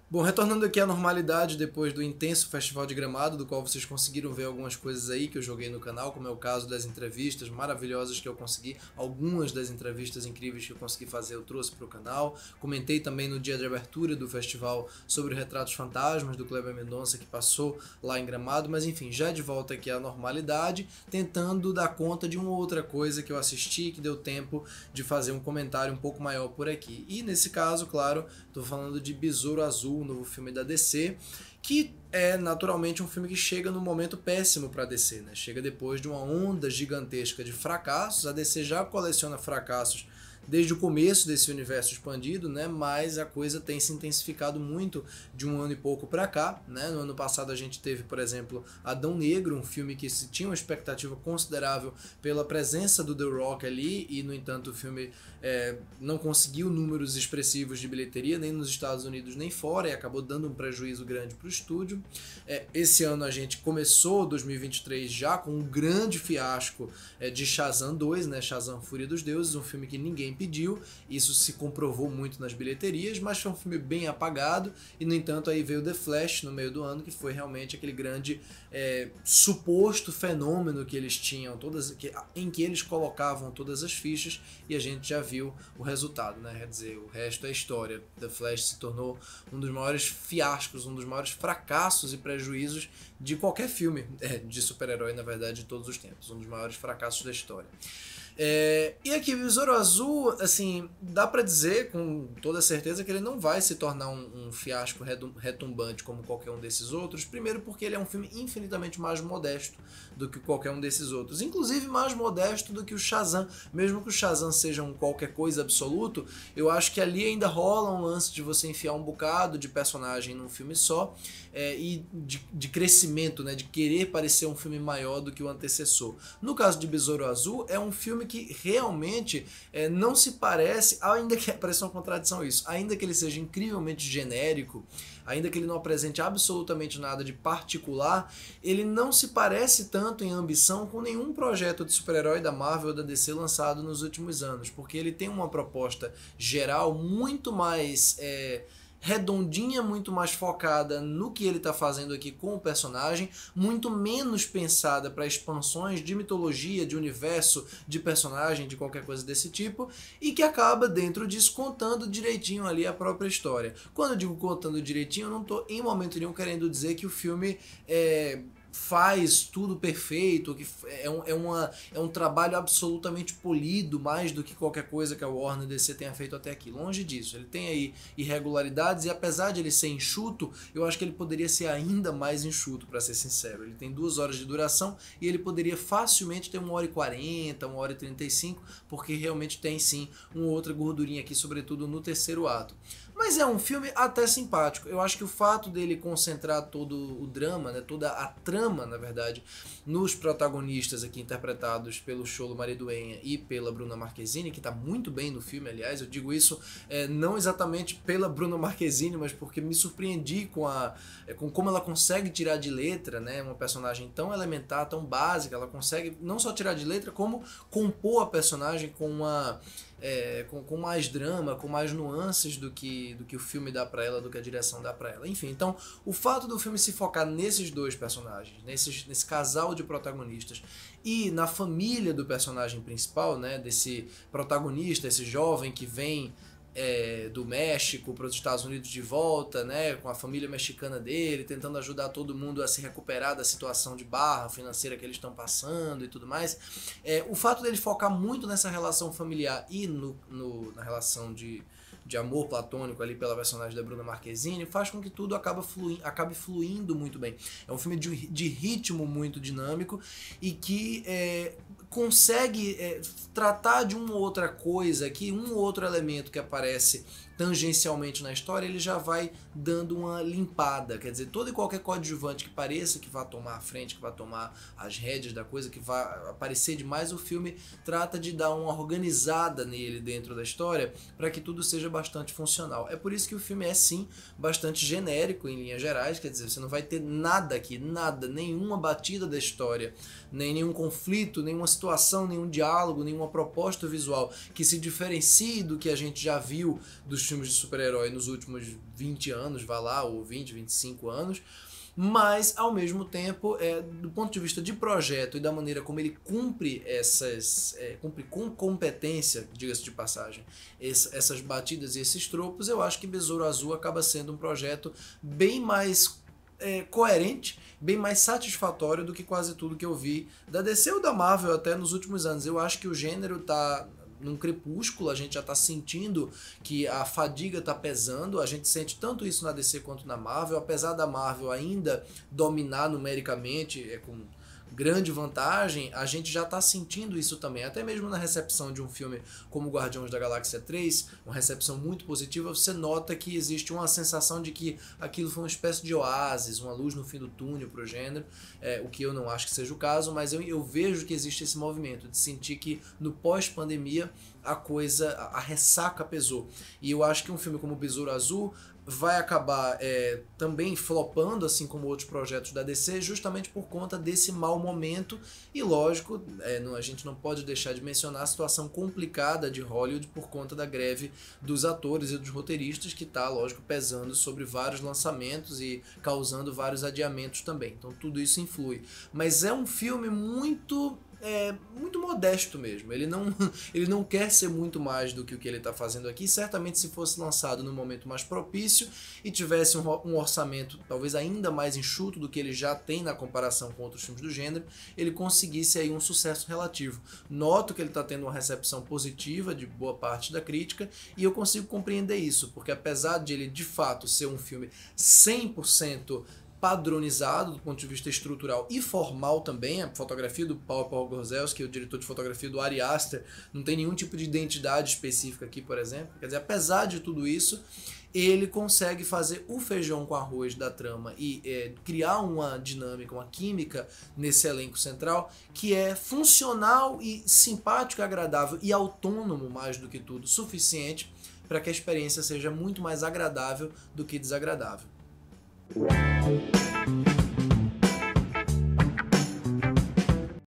Bom, retornando aqui à normalidade depois do intenso Festival de Gramado, do qual vocês conseguiram ver algumas coisas aí que eu joguei no canal, como é o caso das entrevistas maravilhosas que eu consegui, algumas das entrevistas incríveis que eu consegui fazer eu trouxe para o canal. Comentei também no dia de abertura do festival sobre Retratos Fantasmas, do Kleber Mendonça, que passou lá em Gramado, mas enfim, já de volta aqui à normalidade, tentando dar conta de uma outra coisa que eu assisti, que deu tempo de fazer um comentário um pouco maior por aqui. E nesse caso, claro, estou falando de Besouro Azul, novo filme da DC, que é naturalmente um filme que chega num momento péssimo para a DC, né? Chega depois de uma onda gigantesca de fracassos. A DC já coleciona fracassos desde o começo desse universo expandido, né? Mas a coisa tem se intensificado muito de um ano e pouco para cá, né? No ano passado a gente teve, por exemplo, Adão Negro, um filme que se tinha uma expectativa considerável pela presença do The Rock ali, e no entanto o filme não conseguiu números expressivos de bilheteria, nem nos Estados Unidos nem fora, e acabou dando um prejuízo grande para o estúdio. Esse ano a gente começou 2023 já com um grande fiasco de Shazam 2, né? Shazam Fúria dos Deuses, um filme que ninguém pediu, isso se comprovou muito nas bilheterias, mas foi um filme bem apagado, e no entanto aí veio The Flash no meio do ano, que foi realmente aquele grande suposto fenômeno que eles tinham, em que eles colocavam todas as fichas, e a gente já viu o resultado, né? Quer dizer, o resto é história. The Flash se tornou um dos maiores fiascos, um dos maiores fracassos e prejuízos de qualquer filme de super-herói, na verdade, de todos os tempos, um dos maiores fracassos da história. E aqui, Besouro Azul, assim, dá pra dizer com toda certeza que ele não vai se tornar um fiasco retumbante como qualquer um desses outros. Primeiro porque ele é um filme infinitamente mais modesto do que qualquer um desses outros, inclusive mais modesto do que o Shazam. Mesmo que o Shazam seja um qualquer coisa absoluto, eu acho que ali ainda rola um lance de você enfiar um bocado de personagem num filme só, e de crescimento, né, de querer parecer um filme maior do que o antecessor. No caso de Besouro Azul, é um filme que realmente não se parece, ainda que parece uma contradição isso, ainda que ele seja incrivelmente genérico, ainda que ele não apresente absolutamente nada de particular, ele não se parece tanto em ambição com nenhum projeto de super-herói da Marvel ou da DC lançado nos últimos anos, porque ele tem uma proposta geral muito mais redondinha, muito mais focada no que ele está fazendo aqui com o personagem, muito menos pensada para expansões de mitologia, de universo, de personagem, de qualquer coisa desse tipo, e que acaba dentro disso contando direitinho ali a própria história. Quando eu digo contando direitinho, eu não estou em momento nenhum querendo dizer que o filme faz tudo perfeito, que é um trabalho absolutamente polido, mais do que qualquer coisa que a Warner e DC tenha feito até aqui. Longe disso, ele tem aí irregularidades, e apesar de ele ser enxuto, eu acho que ele poderia ser ainda mais enxuto, para ser sincero. Ele tem 2 horas de duração e ele poderia facilmente ter 1h40, 1h35, porque realmente tem sim uma outra gordurinha aqui, sobretudo no terceiro ato. Mas é um filme até simpático. Eu acho que o fato dele concentrar todo o drama, né, toda a trama, na verdade, nos protagonistas aqui interpretados pelo Xolo Mariduenha e pela Bruna Marquezine, que está muito bem no filme, aliás, eu digo isso não exatamente pela Bruna Marquezine, mas porque me surpreendi com como ela consegue tirar de letra, né, uma personagem tão elementar, tão básica. Ela consegue não só tirar de letra, como compor a personagem com mais drama, com mais nuances do que o filme dá pra ela, do que a direção dá pra ela. Enfim, então o fato do filme se focar nesses dois personagens, nesse casal de protagonistas, e na família do personagem principal, né, desse protagonista, esse jovem que vem do México para os Estados Unidos de volta, né, com a família mexicana dele, tentando ajudar todo mundo a se recuperar da situação de barra financeira que eles estão passando e tudo mais. O fato dele focar muito nessa relação familiar e na relação de amor platônico ali pela personagem da Bruna Marquezine faz com que tudo acabe fluindo muito bem. É um filme de ritmo muito dinâmico e que consegue tratar de uma outra coisa, que um outro elemento que aparece tangencialmente na história, ele já vai dando uma limpada. Quer dizer, todo e qualquer coadjuvante que pareça que vai tomar a frente, que vai tomar as rédeas da coisa, que vai aparecer demais, o filme trata de dar uma organizada nele dentro da história para que tudo seja bastante funcional. É por isso que o filme é sim bastante genérico em linhas gerais, quer dizer, você não vai ter nada aqui, nada, nenhuma batida da história, nem nenhum conflito, nenhuma situação situação, nenhum diálogo, nenhuma proposta visual que se diferencie do que a gente já viu dos filmes de super-herói nos últimos 20 anos, vai lá, ou 20, 25 anos, mas, ao mesmo tempo, do ponto de vista de projeto e da maneira como ele cumpre cumpre com competência, diga-se de passagem, essas batidas e esses tropos, eu acho que Besouro Azul acaba sendo um projeto bem mais coerente, bem mais satisfatório do que quase tudo que eu vi da DC ou da Marvel até nos últimos anos. Eu acho que o gênero tá num crepúsculo, a gente já tá sentindo que a fadiga tá pesando, a gente sente tanto isso na DC quanto na Marvel, apesar da Marvel ainda dominar numericamente, com grande vantagem, a gente já tá sentindo isso também, até mesmo na recepção de um filme como Guardiões da Galáxia 3, uma recepção muito positiva, você nota que existe uma sensação de que aquilo foi uma espécie de oásis, uma luz no fim do túnel pro gênero, o que eu não acho que seja o caso, mas eu vejo que existe esse movimento de sentir que no pós-pandemia a ressaca pesou, e eu acho que um filme como Besouro Azul vai acabar também flopando, assim como outros projetos da DC, justamente por conta desse mau momento. E lógico, a gente não pode deixar de mencionar a situação complicada de Hollywood por conta da greve dos atores e dos roteiristas, que está, lógico, pesando sobre vários lançamentos e causando vários adiamentos também. Então tudo isso influi. Mas é um filme muito modesto mesmo, ele não quer ser muito mais do que o que ele está fazendo aqui. Certamente, se fosse lançado no momento mais propício e tivesse um orçamento talvez ainda mais enxuto do que ele já tem na comparação com outros filmes do gênero, ele conseguisse aí um sucesso relativo. Noto que ele está tendo uma recepção positiva de boa parte da crítica, e eu consigo compreender isso, porque apesar de ele de fato ser um filme 100% padronizado do ponto de vista estrutural e formal também, a fotografia do Paul Pogorzelski, o diretor de fotografia do Ari Aster, não tem nenhum tipo de identidade específica aqui, por exemplo. Quer dizer, apesar de tudo isso, ele consegue fazer o feijão com arroz da trama e criar uma dinâmica, uma química nesse elenco central que é funcional e simpático, agradável e autônomo, mais do que tudo, suficiente para que a experiência seja muito mais agradável do que desagradável.